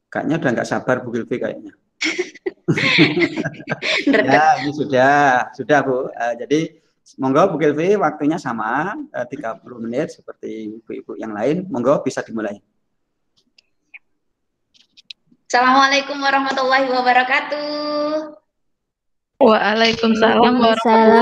Kayaknya udah nggak sabar Bu Gilvi kayaknya. Ya, ini sudah Bu. Jadi monggo Bu Gilvi waktunya sama 30 menit seperti ibu-ibu yang lain. Monggo bisa dimulai. Assalamualaikum warahmatullahi wabarakatuh. Waalaikumsalam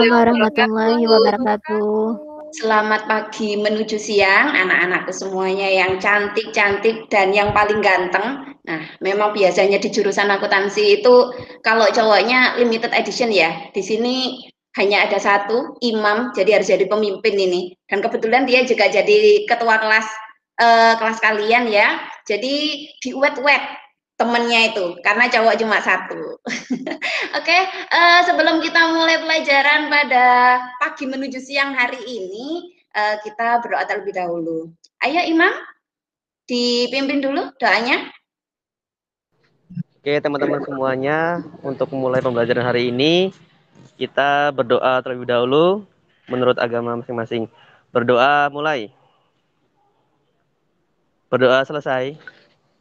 warahmatullahi wabarakatuh. Selamat pagi menuju siang anak-anakku semuanya yang cantik-cantik dan yang paling ganteng. Nah, memang biasanya di jurusan akuntansi itu kalau cowoknya limited edition ya. Di sini hanya ada satu, Imam, jadi harus jadi pemimpin ini. Dan kebetulan dia juga jadi ketua kelas kalian ya. Jadi di wet-wet temennya itu karena cowok cuma satu. Oke, sebelum kita mulai pelajaran pada pagi menuju siang hari ini, kita berdoa terlebih dahulu. Ayo Imam, dipimpin dulu doanya. Oke teman-teman semuanya, untuk memulai pembelajaran hari ini, kita berdoa terlebih dahulu menurut agama masing-masing. Berdoa mulai. Berdoa selesai.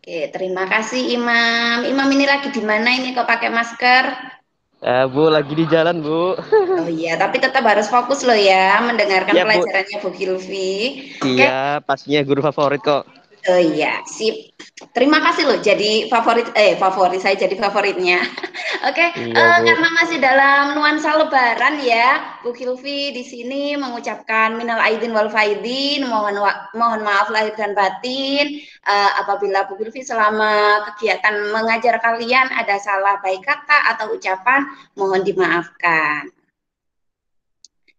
Oke, terima kasih Imam. Imam ini lagi di mana ini kok pakai masker? Bu, lagi di jalan, Bu. Oh iya, tapi tetap harus fokus loh ya mendengarkan Ya, Bu. pelajarannya Bu Gilvi. Iya, pastinya guru favorit kok. Oh iya, sip. Terima kasih loh jadi favorit saya jadi favoritnya. Oke, Iya, Bu. karena masih dalam nuansa lebaran ya, Bu Gilvi di sini mengucapkan minal aidin wal faidin, mohon maaf lahir dan batin apabila Bu Gilvi selama kegiatan mengajar kalian ada salah baik kata atau ucapan, mohon dimaafkan.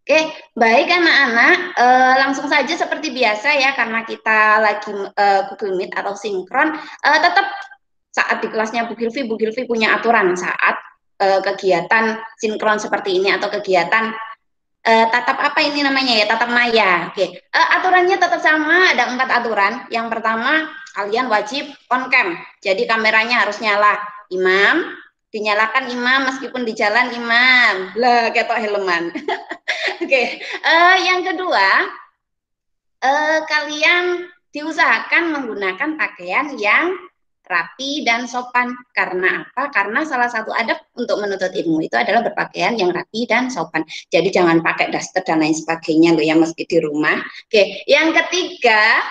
Oke, baik anak-anak, langsung saja seperti biasa ya, karena kita lagi Google Meet atau sinkron, tetap saat di kelasnya Bu Gilvi punya aturan saat kegiatan sinkron seperti ini atau kegiatan tatap apa ini namanya ya, tatap maya. Oke, aturannya tetap sama, ada 4 aturan. Yang pertama, kalian wajib on cam, jadi kameranya harus nyala. Imam, dinyalakan Imam meskipun di jalan Imam. Lah, ketok helman. Oke, yang kedua, kalian diusahakan menggunakan pakaian yang rapi dan sopan. Karena apa? Karena salah satu adab untuk menuntut ilmu itu adalah berpakaian yang rapi dan sopan. Jadi jangan pakai daster dan lain sebagainya loh ya meski di rumah. Oke, yang ketiga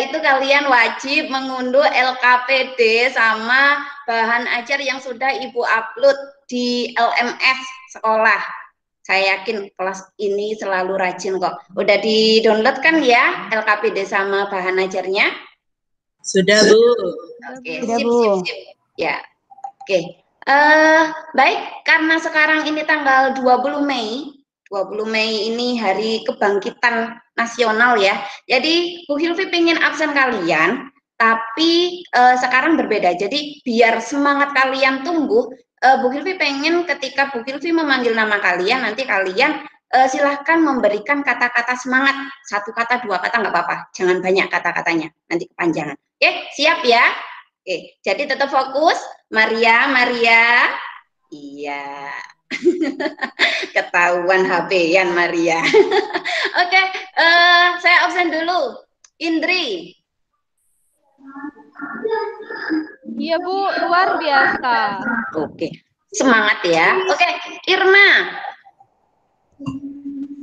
itu kalian wajib mengunduh LKPD sama bahan ajar yang sudah Ibu upload di LMS sekolah. Saya yakin kelas ini selalu rajin kok. Udah di-download kan ya LKPD sama bahan ajarnya? Sudah, Bu. Oke, sip. Ya. Oke. Baik, karena sekarang ini tanggal 20 Mei. 20 Mei ini hari kebangkitan nasional ya. Jadi Bu Hilvi pengen absen kalian, tapi sekarang berbeda. Jadi biar semangat kalian tumbuh, Bu Hilvi pengen ketika Bu Hilvi memanggil nama kalian, nanti kalian silahkan memberikan kata-kata semangat. 1 kata, 2 kata nggak apa-apa. Jangan banyak kata-katanya, nanti kepanjangan. Oke, siap ya? Oke, jadi tetap fokus. Maria. Iya. Ketahuan HP-an Maria. Oke, saya absen dulu. Indri. Iya Bu, luar biasa. Oke, semangat ya. Oke, Irma.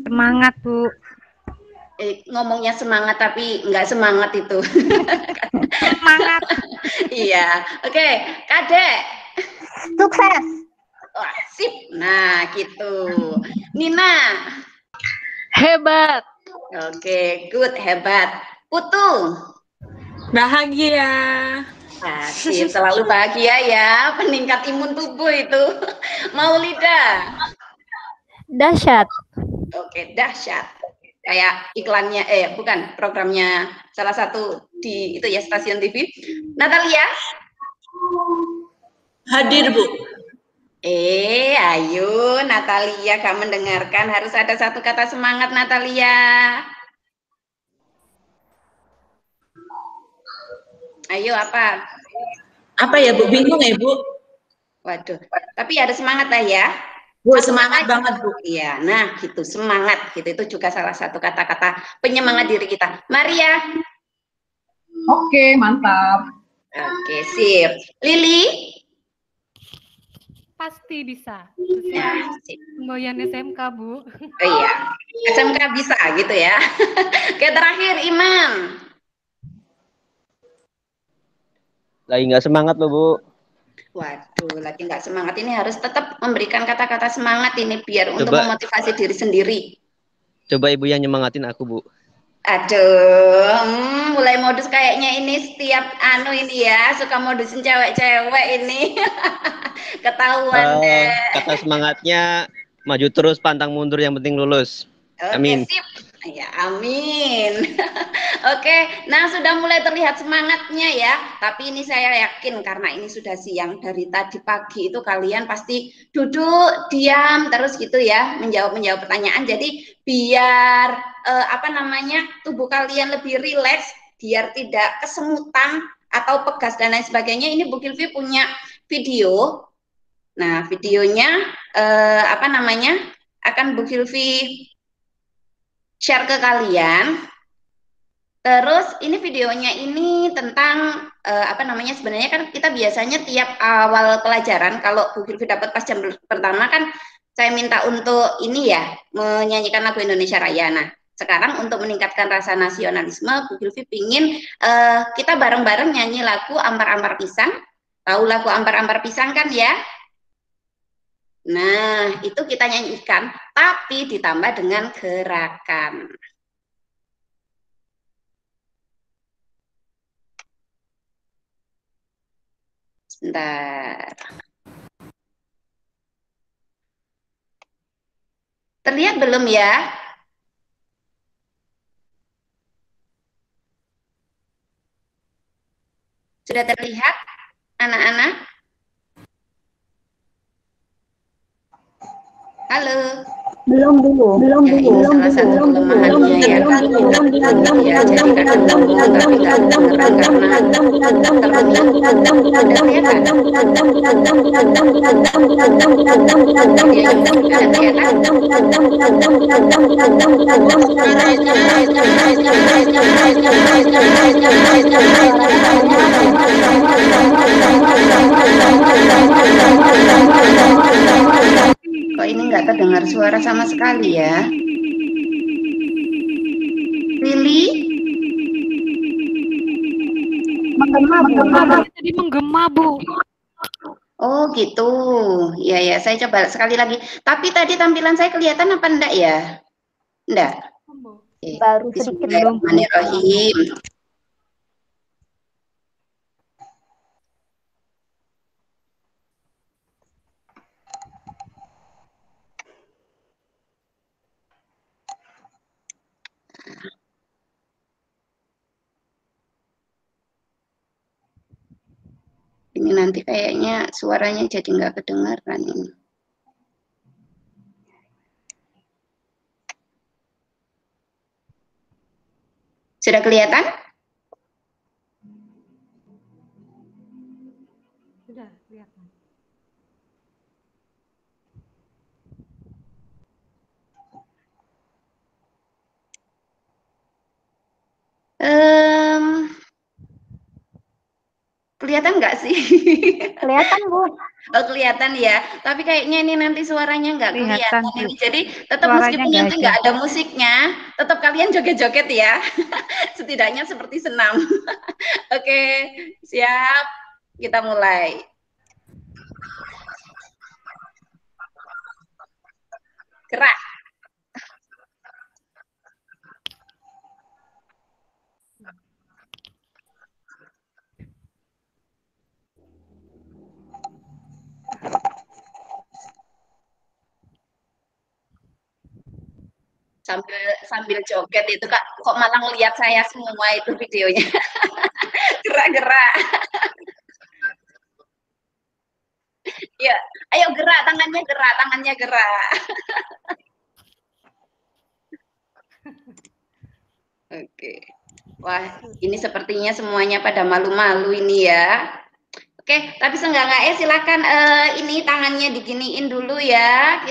Semangat Bu. Ngomongnya semangat tapi nggak semangat itu. Semangat. Iya. Oke, Kadek. Sukses. Wah, sip. Nah, gitu. Nina. Hebat. Oke, good, hebat. Putu. Bahagia. Sip, selalu bahagia ya. Peningkat imun tubuh itu. Maulida. Dahsyat. Oke, dahsyat. Kayak iklannya, bukan, programnya salah satu di itu ya, stasiun TV. Natalia. Hadir, Bu. Ayo Natalia, gak mendengarkan, harus ada 1 kata semangat Natalia. Ayo apa? Apa ya, Bu? Bingung ya, Bu? Waduh, tapi ada semangat lah ya. Bu, semangat banget, Bu. Iya, nah gitu, semangat gitu. Itu juga salah satu kata-kata penyemangat diri kita. Maria. Oke, mantap. Oke, sip. Lili? Pasti bisa. Sesuai Sip. semboyan SMK, Bu. Oh iya, SMK bisa gitu ya. Oke, terakhir Imam. Lagi nggak semangat loh, Bu. Waduh, lagi nggak semangat ini harus tetap memberikan kata-kata semangat ini biar untuk Coba memotivasi diri sendiri. coba Ibu yang nyemangatin aku, Bu. Aduh, mulai modus kayaknya ini setiap ini ya suka modusin cewek-cewek ini. Ketahuan deh. Kata semangatnya maju terus pantang mundur yang penting lulus. Oke, Amin. sip. Ya, amin. Oke, nah sudah mulai terlihat semangatnya ya. Tapi ini saya yakin karena ini sudah siang dari tadi pagi itu kalian pasti duduk diam terus gitu ya, menjawab pertanyaan. Jadi biar tubuh kalian lebih rileks, biar tidak kesemutan atau pegas dan lain sebagainya. Ini Bu Kilvi punya video. Nah, videonya akan Bu Kilvi share ke kalian. Terus ini videonya ini tentang sebenarnya kan kita biasanya tiap awal pelajaran kalau Bu Gilvi dapat pas jam pertama kan saya minta untuk ini ya menyanyikan lagu Indonesia Raya. Nah, sekarang untuk meningkatkan rasa nasionalisme Bu Gilvi pingin kita bareng-bareng nyanyi lagu Ampar-Ampar Pisang. Tahu lagu Ampar-Ampar Pisang kan ya? Nah, itu kita nyanyikan tapi ditambah dengan gerakan. Sebentar. Terlihat belum ya? Sudah terlihat, anak-anak? Halo. Belum dulu. Ya, ini salah satu kelemahannya ya. Ya, jadi kadang tapi nggak kedengeran karena kok ini nggak terdengar suara sama sekali ya? Lili? Jadi menggema, Bu. Oh gitu, ya ya. Saya coba sekali lagi. Tapi tadi tampilan saya kelihatan apa enggak ya? Enggak. Baru sedikit belum. Bismillahirrahmanirrahim. Ini nanti kayaknya suaranya jadi nggak kedengaran ini. Sudah kelihatan? Sudah kelihatan. Kelihatan nggak sih? Kelihatan, Bu. Oh, kelihatan ya. Tapi kayaknya ini nanti suaranya nggak kelihatan. Kelihatan, Bu. Ini. Jadi tetap Suaranya meskipun nggak nanti ada. nggak ada musiknya, tetap kalian joget-joget ya. Setidaknya seperti senam. Oke, siap. Kita mulai. Gerak. Sambil joget itu kok malah ngelihat saya semua itu videonya. Gerak-gerak. Ya, ayo gerak, tangannya gerak. Oke. Wah, ini sepertinya semuanya pada malu-malu ini ya. Oke, tapi seenggak-enggaknya silakan ini tangannya diginiin dulu ya.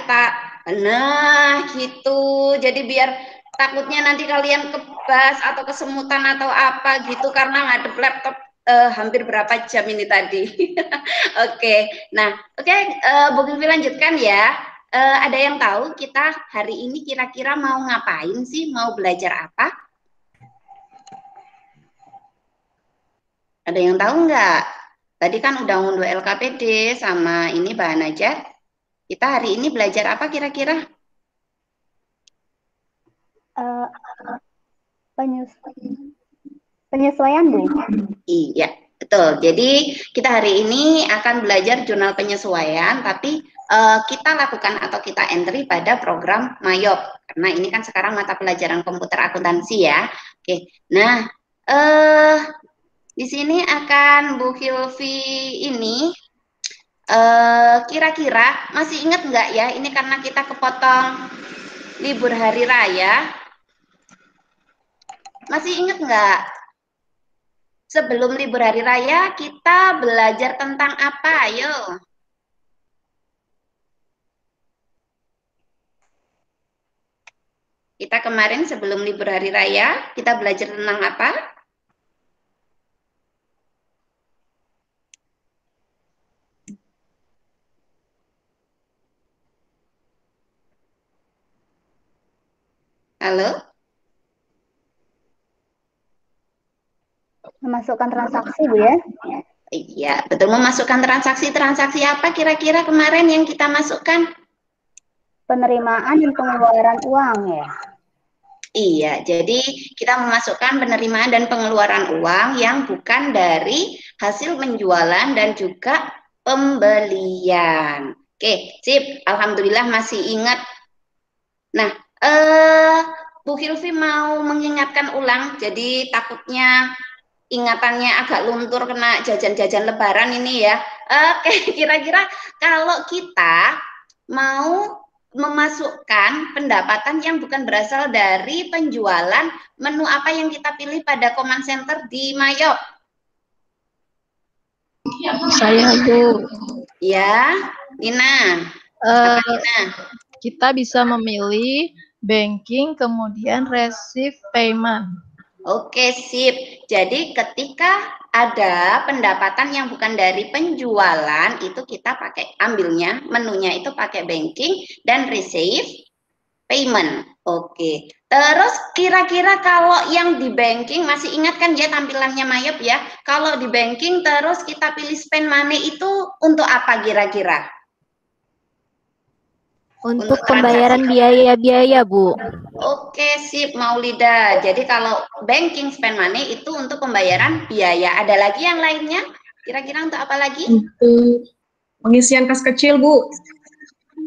Nah, gitu. Jadi biar takutnya nanti kalian kebas atau kesemutan atau apa gitu karena ngadep laptop hampir berapa jam ini tadi. Oke, nah Bu Gilvi lanjutkan ya. Ada yang tahu kita hari ini kira-kira mau ngapain sih? Mau belajar apa? Ada yang tahu nggak? Tadi kan udah ngunduh LKPD sama ini bahan ajar. Kita hari ini belajar apa kira-kira? Penyesuaian, Bu. Iya, betul. Jadi kita hari ini akan belajar jurnal penyesuaian, tapi kita lakukan atau kita entry pada program Mayop. Karena ini kan sekarang mata pelajaran komputer akuntansi ya. Oke, nah di sini akan Bu Hilvi ini kira-kira masih ingat nggak ya? Ini karena kita kepotong libur hari raya. Masih ingat nggak? Sebelum libur hari raya kita belajar tentang apa? Ayo. Kita kemarin sebelum libur hari raya kita belajar tentang apa? Halo? Memasukkan transaksi, Bu ya? Iya, betul, memasukkan transaksi apa kira-kira kemarin yang kita masukkan? Penerimaan dan pengeluaran uang ya? Iya, jadi kita memasukkan penerimaan dan pengeluaran uang yang bukan dari hasil penjualan dan juga pembelian. Oke, sip. Alhamdulillah masih ingat. Nah, Bu Hilvi mau mengingatkan ulang, jadi takutnya ingatannya agak luntur kena jajan-jajan lebaran ini ya. Oke, kira-kira kalau kita mau memasukkan pendapatan yang bukan berasal dari penjualan, menu apa yang kita pilih pada command center di Mayop? Saya, Bu. Ya, Nina. Nina? Kita bisa memilih banking, kemudian receive payment. Oke, sip. Jadi ketika ada pendapatan yang bukan dari penjualan, itu kita pakai ambilnya, menunya itu pakai banking dan receive payment. Oke. Terus kira-kira kalau yang di banking, masih ingat kan ya tampilannya Mayop ya? Kalau di banking terus kita pilih spend money itu untuk apa kira-kira? Untuk pembayaran biaya-biaya, Bu. Oke, sip Maulida. Jadi kalau banking spend money itu untuk pembayaran biaya. Ada lagi yang lainnya? Kira-kira untuk apa lagi? Untuk pengisian kas kecil, Bu.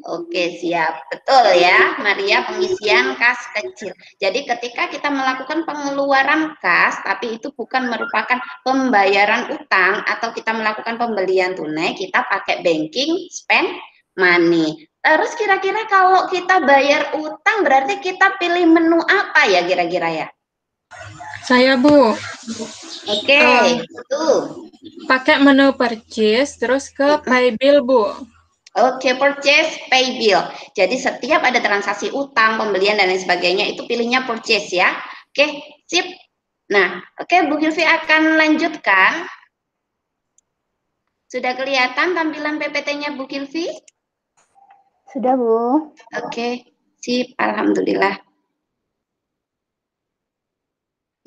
Oke, siap. Betul ya, Maria, pengisian kas kecil. Jadi ketika kita melakukan pengeluaran kas, tapi itu bukan merupakan pembayaran utang atau kita melakukan pembelian tunai, kita pakai banking spend money. Terus kira-kira kalau kita bayar utang berarti kita pilih menu apa ya kira-kira ya? Saya, Bu. Oke, tuh. Pakai menu purchase, terus ke pay bill, Bu. Oke, purchase, pay bill. Jadi setiap ada transaksi utang, pembelian dan lain sebagainya itu pilihnya purchase ya. Oke, sip. Nah, oke, Bu Hilvi akan lanjutkan. Sudah kelihatan tampilan PPT-nya Bu Hilvi? Sudah, Bu. Oke, sip. Alhamdulillah.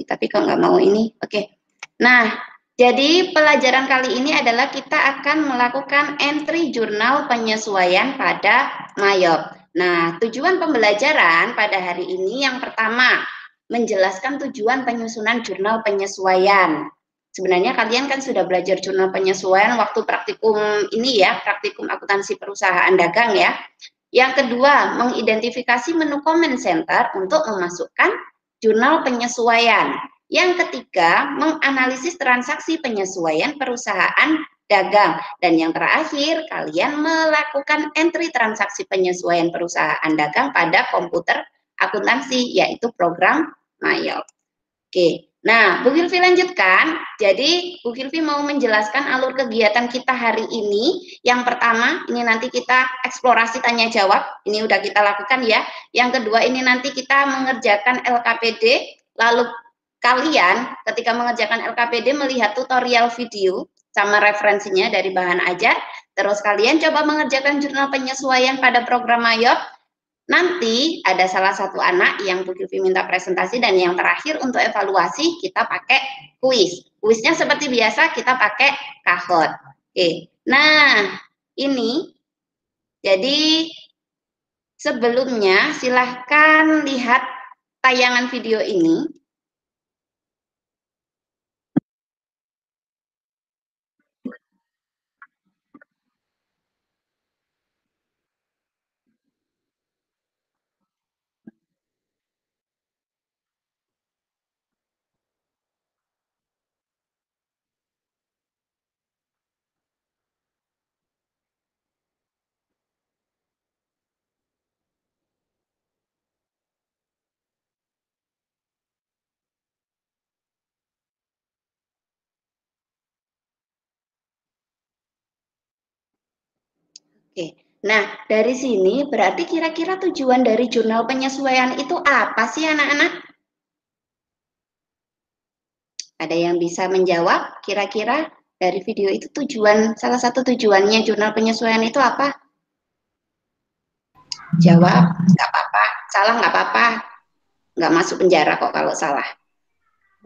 Tapi kok nggak mau ini? Oke. Nah, jadi pelajaran kali ini adalah kita akan melakukan entry jurnal penyesuaian pada Mayop. Nah, tujuan pembelajaran pada hari ini yang pertama, menjelaskan tujuan penyusunan jurnal penyesuaian. Sebenarnya kalian kan sudah belajar jurnal penyesuaian waktu praktikum ini ya, praktikum akuntansi perusahaan dagang ya. Yang kedua, mengidentifikasi menu command center untuk memasukkan jurnal penyesuaian. Yang ketiga, menganalisis transaksi penyesuaian perusahaan dagang. Dan yang terakhir, kalian melakukan entry transaksi penyesuaian perusahaan dagang pada komputer akuntansi, yaitu program Mayop. Oke. Nah, Bu Hilvi lanjutkan. Jadi, Bu Hilvi mau menjelaskan alur kegiatan kita hari ini. Yang pertama, ini nanti kita eksplorasi tanya jawab. Ini udah kita lakukan ya. Yang kedua, ini nanti kita mengerjakan LKPD. Lalu kalian ketika mengerjakan LKPD melihat tutorial video sama referensinya dari bahan ajar, terus kalian coba mengerjakan jurnal penyesuaian pada program Mayot. Nanti ada salah satu anak yang Bu Gilvi minta presentasi, dan yang terakhir untuk evaluasi kita pakai kuis. Kuisnya seperti biasa kita pakai Kahoot. Oke, nah ini jadi sebelumnya silahkan lihat tayangan video ini. Oke, nah dari sini berarti kira-kira tujuan dari jurnal penyesuaian itu apa sih anak-anak? Ada yang bisa menjawab kira-kira dari video itu salah satu tujuannya jurnal penyesuaian itu apa? Jawab, nggak apa-apa, salah nggak apa-apa, nggak masuk penjara kok kalau salah.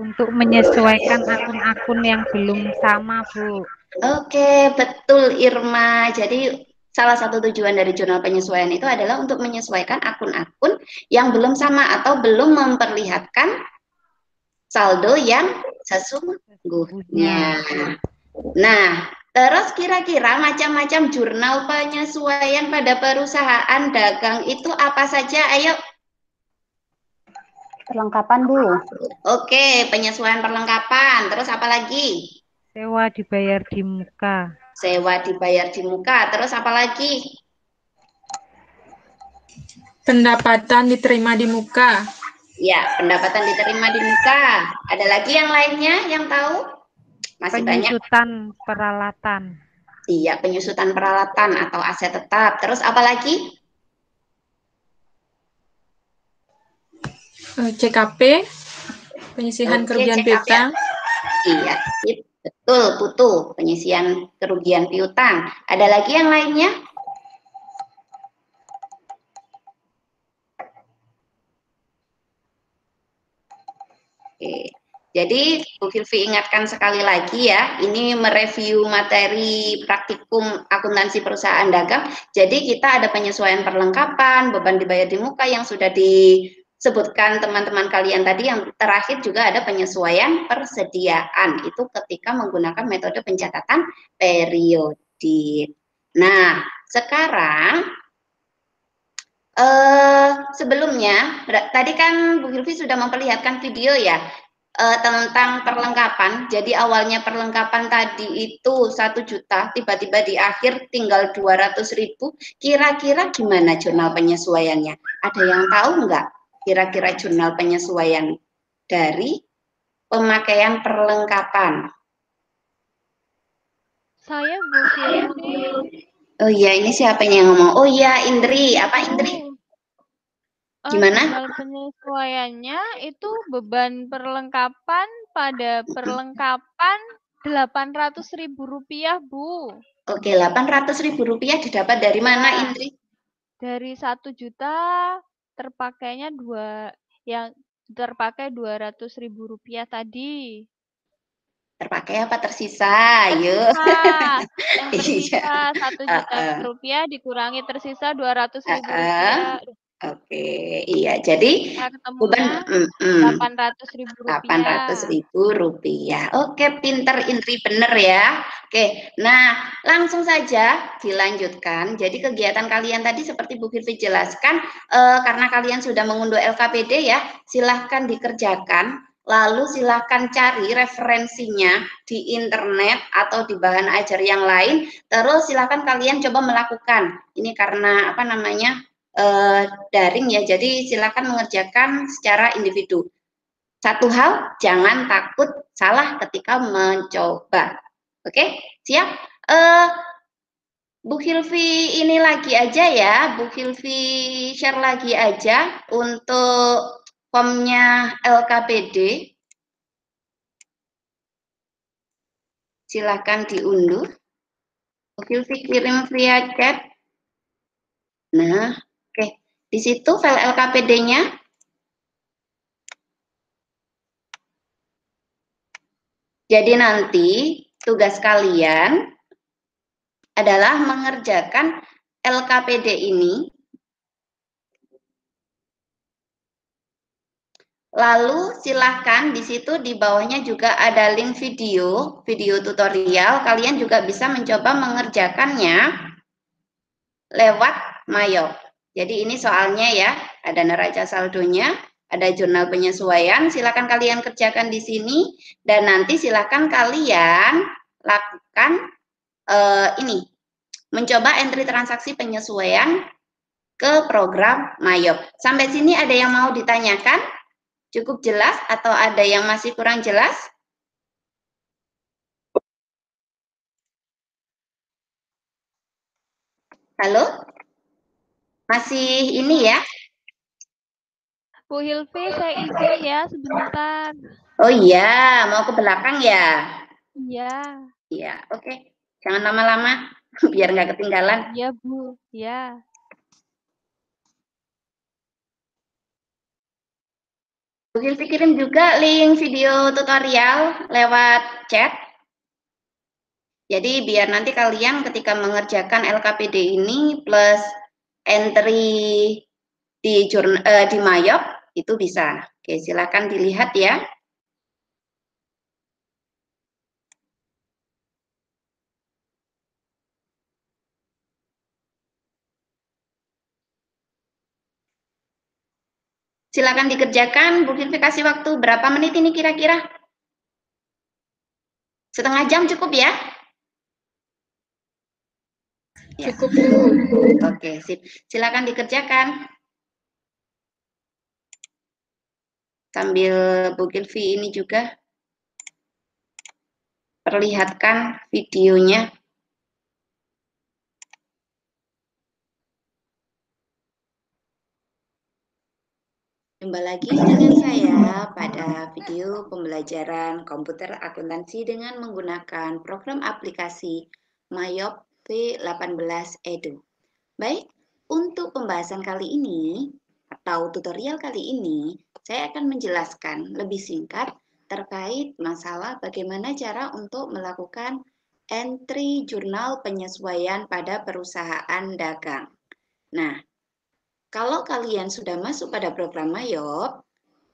Untuk menyesuaikan akun-akun yang belum sama, Bu. Oke, betul Irma. Jadi salah satu tujuan dari jurnal penyesuaian itu adalah untuk menyesuaikan akun-akun yang belum sama atau belum memperlihatkan saldo yang sesungguhnya. Nah, terus kira-kira macam-macam jurnal penyesuaian pada perusahaan dagang itu apa saja? Ayo. Perlengkapan, Bu. Oke, penyesuaian perlengkapan. Terus apa lagi? Sewa dibayar di muka. Sewa dibayar di muka. Terus apa lagi? Pendapatan diterima di muka. Ya, pendapatan diterima di muka. Ada lagi yang lainnya yang tahu? Masih banyak. Penyusutan peralatan. Iya, penyusutan peralatan atau aset tetap. Terus apa lagi? CKP, penyisihan kerugian piutang. Iya, betul, Putu, penyisian kerugian piutang. Ada lagi yang lainnya? Oke. Jadi Bu Gilvi ingatkan sekali lagi ya, ini mereview materi praktikum akuntansi perusahaan dagang. Jadi kita ada penyesuaian perlengkapan, beban dibayar di muka yang sudah disebutkan teman-teman kalian tadi. Yang terakhir juga ada penyesuaian persediaan, itu ketika menggunakan metode pencatatan periodik. Nah, sekarang sebelumnya tadi kan Bu Gilvi sudah memperlihatkan video ya tentang perlengkapan. Jadi awalnya perlengkapan tadi itu 1 juta, tiba-tiba di akhir tinggal 200.000. Kira-kira gimana jurnal penyesuaiannya? Ada yang tahu nggak kira-kira jurnal penyesuaian dari pemakaian perlengkapan? Saya Bu Gilvi. Oh iya, ini siapa yang ngomong? Oh iya, Indri. Apa Indri? Gimana? Jurnal penyesuaiannya itu beban perlengkapan pada perlengkapan Rp800.000, Bu. Oke, Rp800.000 didapat dari mana, Indri? Dari 1 juta terpakainya terpakai Rp200.000 tadi. Terpakai apa tersisa? Yuk. Yang tersisa Rp1 juta dikurangi tersisa Rp200.000. Oke, iya. Jadi beban Rp800.000. Oke, pinter Indri, bener ya. Oke, nah langsung saja dilanjutkan. Jadi kegiatan kalian tadi seperti Bu Gilvi jelaskan, karena kalian sudah mengunduh LKPD ya, silahkan dikerjakan. Lalu silahkan cari referensinya di internet atau di bahan ajar yang lain. Terus silahkan kalian coba melakukan. Ini karena apa namanya? Daring ya, jadi silakan mengerjakan secara individu. Satu hal, jangan takut salah ketika mencoba. Oke, siap? Bu Gilvi ini lagi aja ya, Bu Gilvi share lagi aja untuk formnya LKPD. Silahkan diunduh. Filvi kirim via chat. Nah, oke. Di situ file LKPD-nya. Jadi nanti tugas kalian adalah mengerjakan LKPD ini. Lalu silahkan di situ di bawahnya juga ada link video tutorial. Kalian juga bisa mencoba mengerjakannya lewat Mayop. Jadi ini soalnya ya, ada neraca saldonya, ada jurnal penyesuaian. Silahkan kalian kerjakan di sini dan nanti silahkan kalian lakukan ini, mencoba entry transaksi penyesuaian ke program Mayop. Sampai sini ada yang mau ditanyakan? Cukup jelas atau ada yang masih kurang jelas? Halo? Masih ini ya? Bu Hilvi, saya izin ya sebentar. Oh iya, mau ke belakang ya? Iya. Iya, oke. Jangan lama-lama, biar nggak ketinggalan. Iya, Bu. Iya. Bu Hilvi kirim juga link video tutorial lewat chat. Jadi biar nanti kalian ketika mengerjakan LKPD ini plus entry di Mayop itu bisa. Oke, silakan dilihat ya. Silakan dikerjakan. Bu Hilvi kasih waktu berapa menit ini kira-kira? Setengah jam cukup ya? Cukup. Oke, sip. Silakan dikerjakan. Sambil Bu Hilvi ini juga perlihatkan videonya. Jumpa lagi dengan saya pada video pembelajaran komputer akuntansi dengan menggunakan program aplikasi Mayop V18 Edu. Baik, untuk pembahasan kali ini atau tutorial kali ini, saya akan menjelaskan lebih singkat terkait masalah bagaimana cara untuk melakukan entry jurnal penyesuaian pada perusahaan dagang. Nah, kalau kalian sudah masuk pada program Mayop,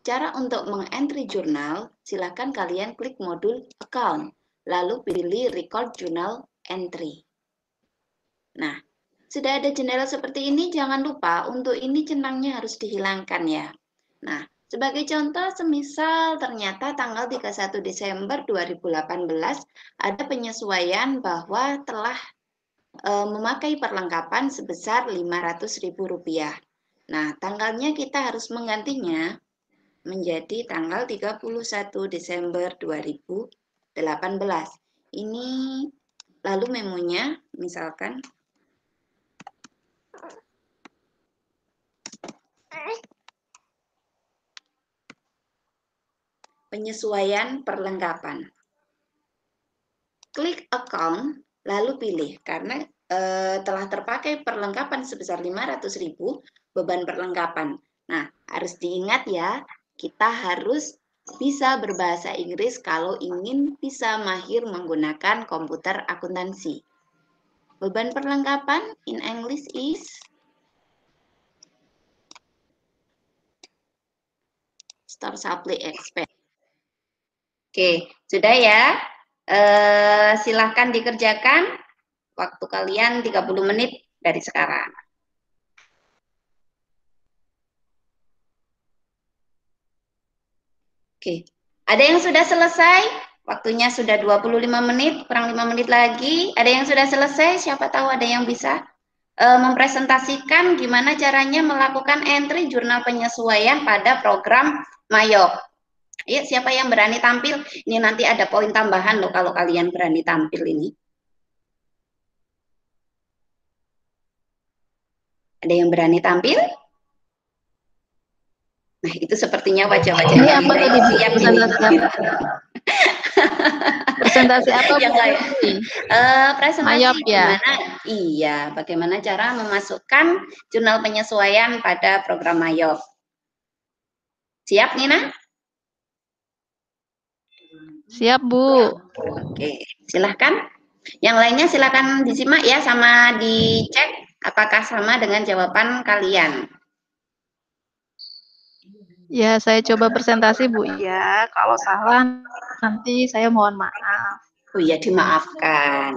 cara untuk meng-entry jurnal, silakan kalian klik modul account, lalu pilih record journal entry. Nah, sudah ada jendela seperti ini, jangan lupa untuk ini centangnya harus dihilangkan ya. Nah, sebagai contoh, semisal ternyata tanggal 31 Desember 2018 ada penyesuaian bahwa telah memakai perlengkapan sebesar Rp500.000. Nah, tanggalnya kita harus menggantinya menjadi tanggal 31 Desember 2018. Ini lalu memonya misalkan penyesuaian perlengkapan. Klik account lalu pilih karena telah terpakai perlengkapan sebesar 500.000 beban perlengkapan. Nah, harus diingat ya, kita harus bisa berbahasa Inggris kalau ingin bisa mahir menggunakan komputer akuntansi. Beban perlengkapan in English is store supply expense. Oke, sudah ya. Silahkan dikerjakan. Waktu kalian 30 menit dari sekarang. Oke, ada yang sudah selesai? Waktunya sudah 25 menit, kurang 5 menit lagi. Ada yang sudah selesai? Siapa tahu ada yang bisa mempresentasikan gimana caranya melakukan entry jurnal penyesuaian pada program Mayop. Ayo, siapa yang berani tampil? Ini nanti ada poin tambahan loh kalau kalian berani tampil ini. Ada yang berani tampil? Nah, itu sepertinya wajah-wajah yang siap ini. Presentasi apa Bu Yang lain. Filvi? Presentasi Mayop ya? gimana? Iya, bagaimana cara memasukkan jurnal penyesuaian pada program Mayop. Siap, Nina? Siap Bu. Oke, silahkan. Yang lainnya silahkan disimak ya, sama dicek apakah sama dengan jawaban kalian. Ya, saya coba presentasi Bu ya. Kalau salah nanti saya mohon maaf. Oh iya, dimaafkan.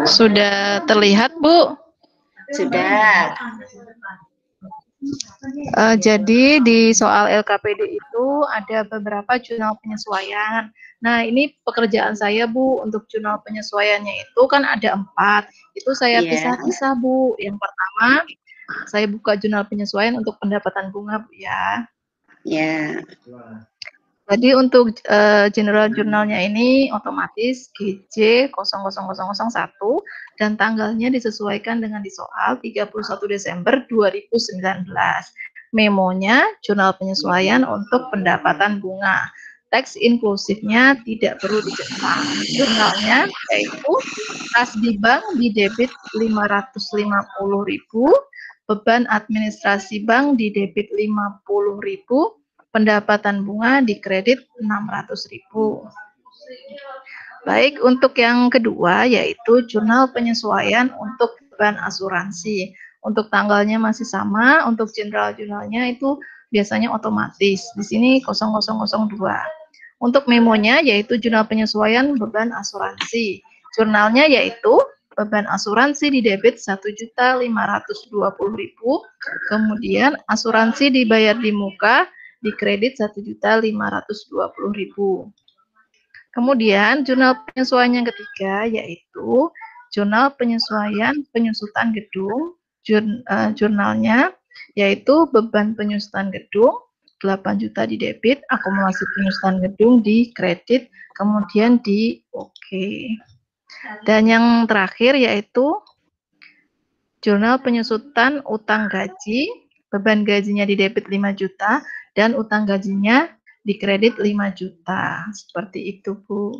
Sudah terlihat Bu? Sudah. Jadi di soal LKPD itu ada beberapa jurnal penyesuaian. Nah, ini pekerjaan saya Bu, untuk jurnal penyesuaiannya itu kan ada 4. Itu saya Iya. pisah-pisah Bu. Yang pertama, saya buka jurnal penyesuaian untuk pendapatan bunga Bu ya. Ya. Jadi untuk general jurnalnya ini otomatis GJ 00001 dan tanggalnya disesuaikan dengan di soal 31 Desember 2019. Memonya jurnal penyesuaian untuk pendapatan bunga. Teks inklusifnya tidak perlu dicetak. Jurnalnya yaitu kas di bank di debit 550.000, beban administrasi bank di debit 50.000, pendapatan bunga di kredit 600.000. Baik, untuk yang kedua yaitu jurnal penyesuaian untuk beban asuransi. Untuk tanggalnya masih sama, untuk general jurnalnya itu biasanya otomatis. Di sini 0002. Untuk memonya yaitu jurnal penyesuaian beban asuransi. Jurnalnya yaitu beban asuransi di debit 1.520.000, kemudian asuransi dibayar di muka di kredit 1.520.000. Kemudian jurnal penyesuaian yang ketiga yaitu jurnal penyesuaian penyusutan gedung. Jurnalnya yaitu beban penyusutan gedung 8 juta di debit, akumulasi penyusutan gedung di kredit, kemudian di oke. Dan yang terakhir yaitu jurnal penyusutan utang gaji, beban gajinya di debit 5 juta, dan utang gajinya di kredit 5 juta. Seperti itu, Bu.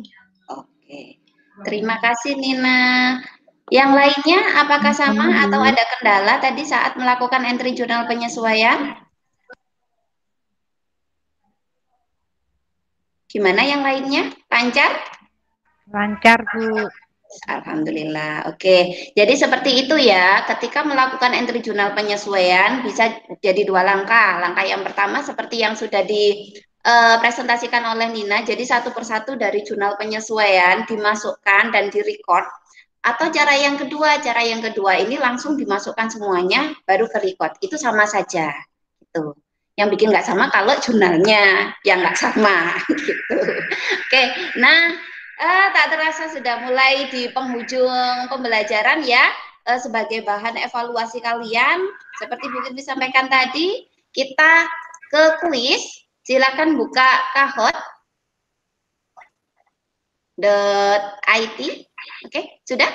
Oke. Terima kasih, Nina. Yang lainnya apakah sama atau ada kendala tadi saat melakukan entry jurnal penyesuaian? Gimana yang lainnya? Lancar? Lancar, Bu. Alhamdulillah. Oke. Jadi seperti itu ya. Ketika melakukan entry jurnal penyesuaian bisa jadi 2 langkah. Langkah yang pertama seperti yang sudah dipresentasikan oleh Nina. Jadi satu persatu dari jurnal penyesuaian dimasukkan dan direcord. Atau cara yang kedua ini langsung dimasukkan semuanya baru ke record. Itu sama saja. Gitu. Yang bikin nggak sama kalau jurnalnya yang nggak sama. Gitu. Oke. Nah. Tak terasa sudah mulai di penghujung pembelajaran ya, sebagai bahan evaluasi kalian, seperti Bu Kirby sampaikan tadi, kita ke kuis. Silakan buka kahot.it. Oke, sudah?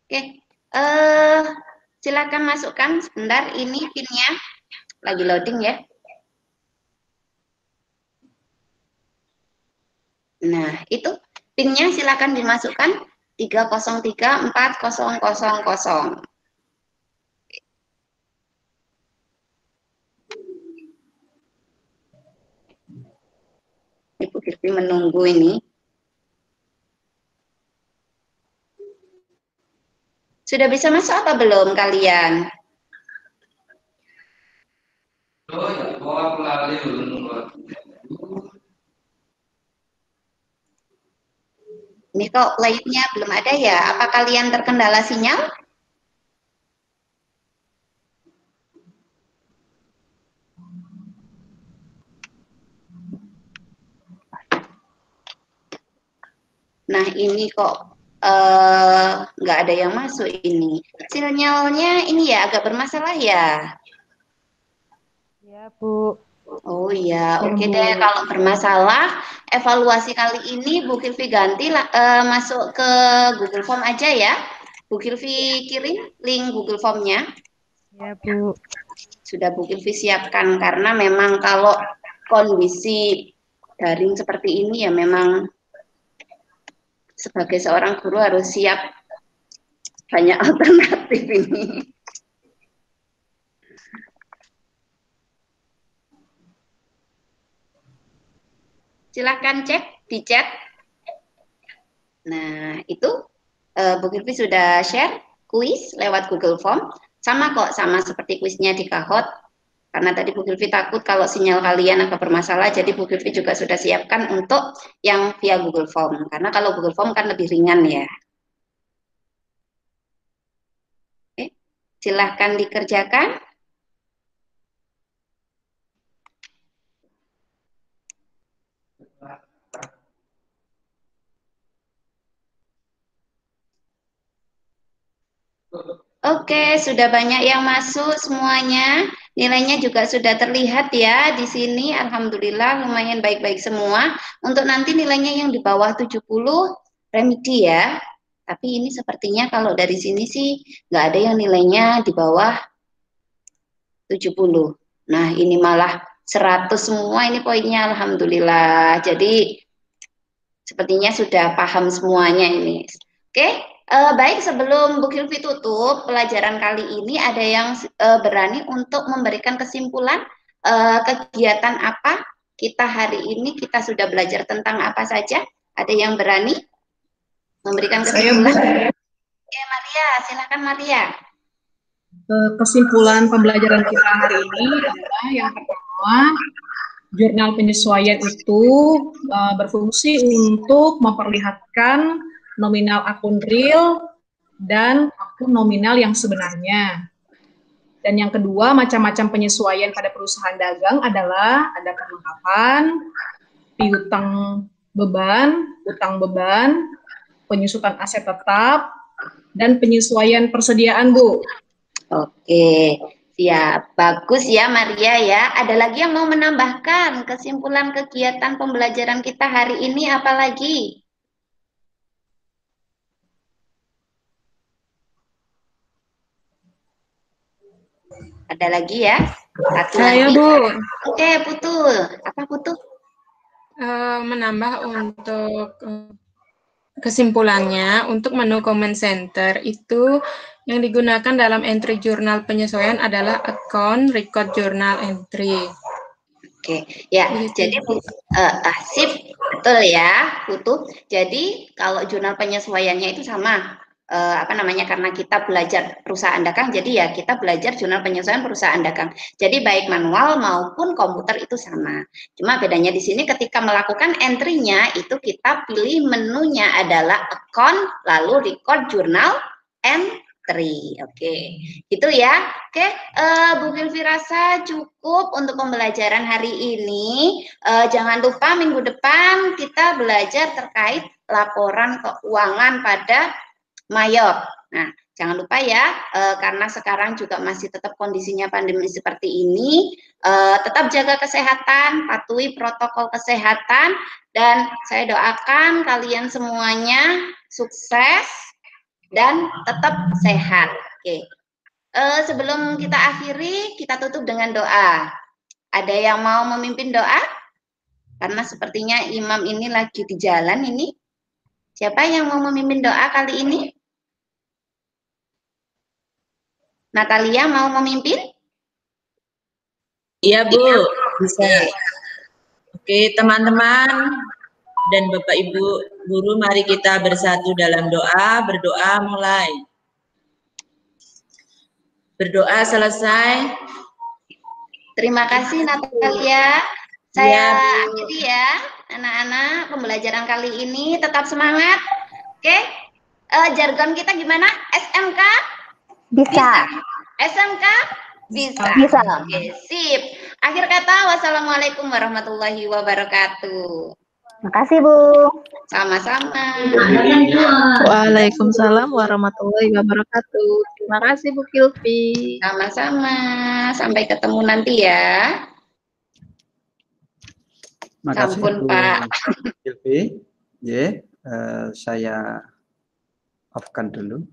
Oke, silakan masukkan sebentar, ini pinnya lagi loading ya. Nah, itu pinnya silakan dimasukkan 30340000. Ibu Kirby menunggu ini. Sudah bisa masuk apa belum kalian? Ini kok lainnya belum ada ya? Apa kalian terkendala sinyal? Nah ini kok nggak ada yang masuk ini. Sinyalnya ini ya agak bermasalah ya. Ya, Bu. Oh iya, oke deh. Kalau bermasalah, evaluasi kali ini Bu Kilvi ganti masuk ke Google Form aja ya. Bu Kilvi kirim link Google Form-nya. Ya, Bu. Sudah Bu Kilvi siapkan karena memang kalau kondisi daring seperti ini ya memang sebagai seorang guru harus siap banyak alternatif ini. Silahkan cek di chat. Nah, itu Bu Kilvi sudah share kuis lewat Google Form. Sama kok, sama seperti kuisnya di Kahoot. Karena tadi Bu Kilvi takut kalau sinyal kalian agak bermasalah, jadi Bu Kilvi juga sudah siapkan untuk yang via Google Form. Karena kalau Google Form kan lebih ringan ya. Oke, silahkan dikerjakan. Oke, sudah banyak yang masuk semuanya. Nilainya juga sudah terlihat ya di sini. Alhamdulillah lumayan baik-baik semua. Untuk nanti nilainya yang di bawah 70 remedi ya. Tapi ini sepertinya kalau dari sini sih nggak ada yang nilainya di bawah 70. Nah, ini malah 100 semua ini poinnya. Alhamdulillah. Jadi sepertinya sudah paham semuanya ini. Oke. Baik, sebelum Bu Kilvi tutup pelajaran kali ini, ada yang berani untuk memberikan kesimpulan kegiatan apa kita hari ini, kita sudah belajar tentang apa saja? Ada yang berani memberikan kesimpulan? Oke, Maria, silakan Maria. Kesimpulan pembelajaran kita hari ini adalah yang pertama, jurnal penyesuaian itu berfungsi untuk memperlihatkan nominal akun real dan akun nominal yang sebenarnya. Dan yang kedua, macam-macam penyesuaian pada perusahaan dagang adalah ada perlengkapan, piutang beban, penyusutan aset tetap, dan penyesuaian persediaan, Bu. Oke, siap. Bagus ya Maria ya. Ada lagi yang mau menambahkan kesimpulan kegiatan pembelajaran kita hari ini apa lagi? Ada lagi ya? Satu Saya, lagi. Bu. Oke, Putu. Apa Putu? Menambah untuk kesimpulannya, untuk menu comment center itu yang digunakan dalam entry jurnal penyesuaian adalah account record journal entry. Oke, ya. Jadi sip, betul ya, Putu. Jadi kalau jurnal penyesuaiannya itu sama. Karena kita belajar perusahaan dagang, jadi ya kita belajar jurnal penyesuaian perusahaan dagang. Jadi baik manual maupun komputer itu sama. Cuma bedanya di sini ketika melakukan entry-nya itu kita pilih menunya adalah account lalu record journal entry. Oke, gitu ya. Oke, Bu Kilvi rasa cukup untuk pembelajaran hari ini. Jangan lupa minggu depan kita belajar terkait laporan keuangan pada Mayop. Nah, jangan lupa ya, karena sekarang juga masih tetap kondisinya pandemi seperti ini, tetap jaga kesehatan, patuhi protokol kesehatan, dan saya doakan kalian semuanya sukses dan tetap sehat. Oke. Sebelum kita akhiri, kita tutup dengan doa. Ada yang mau memimpin doa? Karena sepertinya imam ini lagi di jalan ini. Siapa yang mau memimpin doa kali ini? Natalia mau memimpin? Iya, Bu. Bisa. Oke, teman-teman dan Bapak Ibu guru, mari kita bersatu dalam doa. Berdoa mulai. Berdoa selesai. Terima kasih Natalia. Saya akhiri ya, anak-anak, pembelajaran kali ini tetap semangat. Oke, jargon kita gimana? SMK? Bisa. SMK? Bisa. Bisa. Oke, sip. Akhir kata, wassalamualaikum warahmatullahi wabarakatuh. Makasih, Bu. Sama-sama. Waalaikumsalam warahmatullahi wabarakatuh. Terima kasih Bu Kilvi. Sama-sama. Sampai ketemu nanti ya. Makasih Sampun, Bu Pak. Silvi. Saya off-kan dulu.